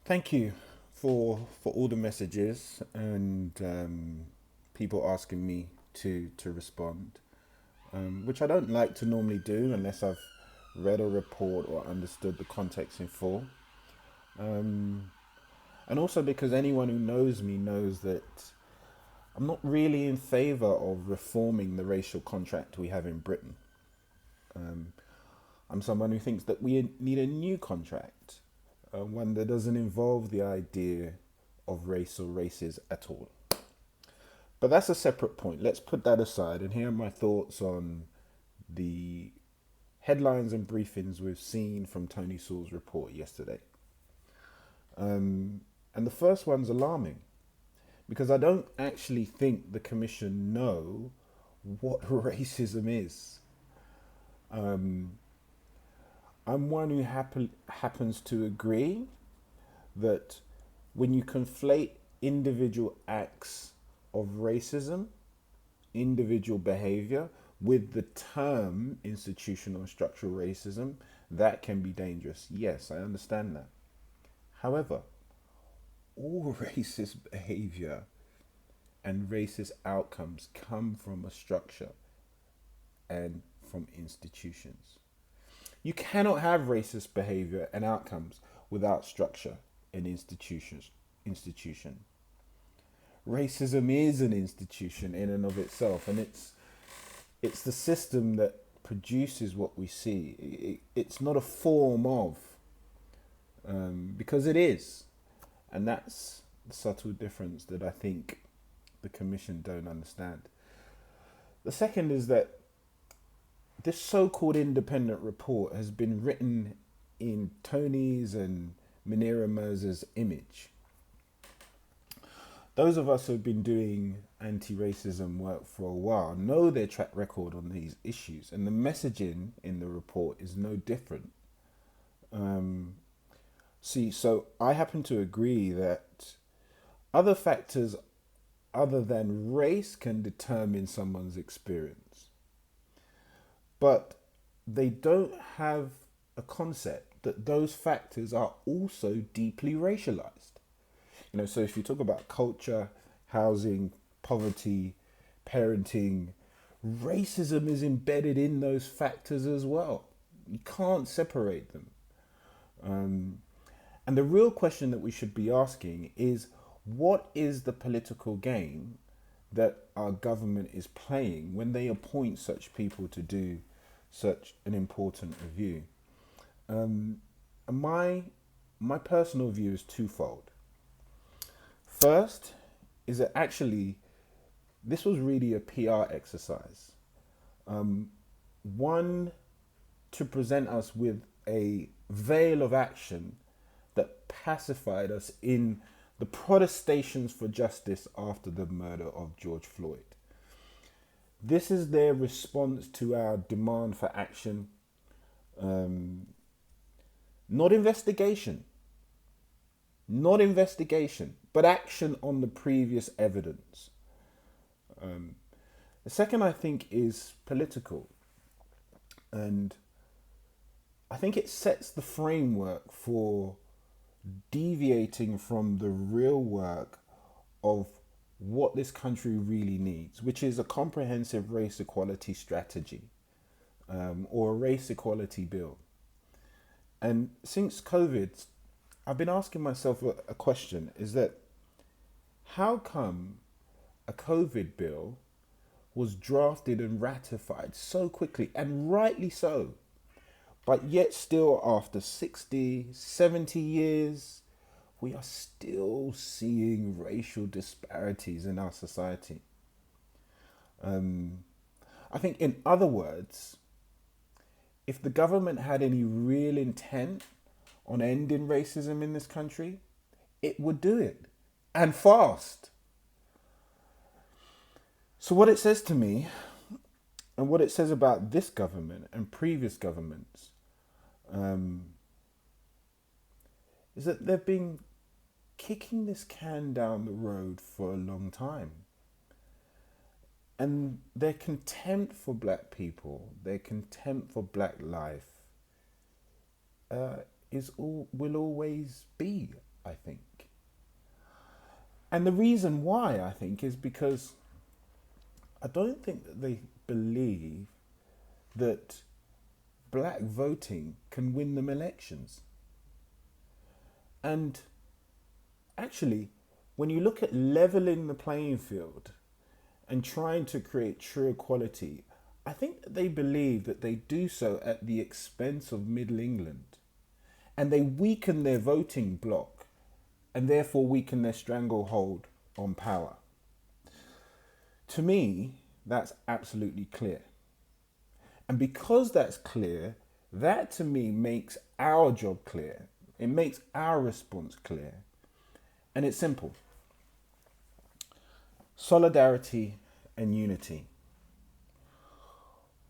Thank you for all the messages and people asking me to respond, which I don't like to normally do unless I've read a report or understood the context in full. Um, and also because anyone who knows me knows that I'm not really in favour of reforming the racial contract we have in Britain. Um, I'm someone who thinks that we need a new contract, one that doesn't involve the idea of race or races at all. But that's a separate point. Let's put that aside. And here are my thoughts on the headlines and briefings we've seen from Tony Sewell's report yesterday. And the first one's alarming because I don't actually think the Commission know what racism is. Um, I'm one who happens to agree that when you conflate individual acts of racism, individual behavior, with the term institutional and structural racism, that can be dangerous. Yes, I understand that. However, all racist behavior and racist outcomes come from a structure and from institutions. You cannot have racist behavior and outcomes without structure and institution. Racism is an institution in and of itself, and it's the system that produces what we see. It's not a form of, because it is, and that's the subtle difference that I think the Commission don't understand. The second is that this so-called independent report has been written in Tony's and Munira Mirza's image. Those of us who've been doing anti-racism work for a while know their track record on these issues, and the messaging in the report is no different. So I happen to agree that other factors other than race can determine someone's experience, but they don't have a concept that those factors are also deeply racialized. So if you talk about culture, housing, poverty, parenting, racism is embedded in those factors as well. You can't separate them. And the real question that we should be asking is, what is the political game that our government is playing when they appoint such people to do such an important review? And my personal view is twofold. First is that actually this was really a PR exercise. One, to present us with a veil of action that pacified us in the protestations for justice after the murder of George Floyd. This is their response to our demand for action, not investigation, but action on the previous evidence. The second, I think, is political. And I think it sets the framework for deviating from the real work of what this country really needs, which is a comprehensive race equality strategy, or a race equality bill. And since COVID, I've been asking myself a question, is that how come a COVID bill was drafted and ratified so quickly, and rightly so, but yet still after 60, 70 years, we are still seeing racial disparities in our society? I think, in other words, if the government had any real intent on ending racism in this country, it would do it, and fast. So what it says to me, and what it says about this government and previous governments, is that they've been kicking this can down the road for a long time. And their contempt for black people, their contempt for black life, will always be, I think. And the reason why, I think, is because I don't think that they believe that black voting can win them elections. And actually, when you look at leveling the playing field and trying to create true equality, I think that they believe that they do so at the expense of Middle England. And they weaken their voting bloc and therefore weaken their stranglehold on power. To me, that's absolutely clear. And because that's clear, that to me makes our job clear. It makes our response clear. And it's simple. Solidarity and unity.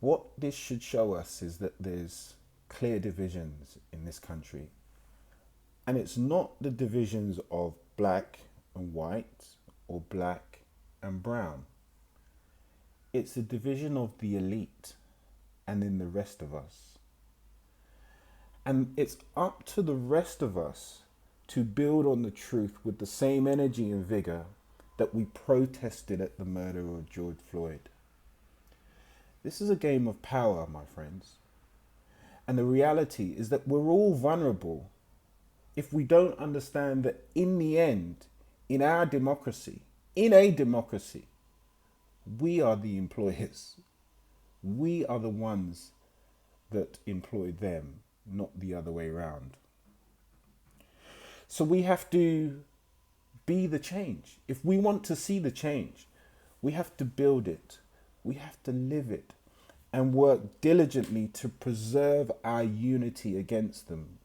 What this should show us is that there's clear divisions in this country. And it's not the divisions of black and white or black and brown. It's the division of the elite and then the rest of us. And it's up to the rest of us to build on the truth with the same energy and vigor that we protested at the murder of George Floyd. This is a game of power, my friends. And the reality is that we're all vulnerable if we don't understand that in the end, in a democracy, we are the employers. We are the ones that employ them, not the other way around. So we have to be the change. If we want to see the change, we have to build it. We have to live it and work diligently to preserve our unity against them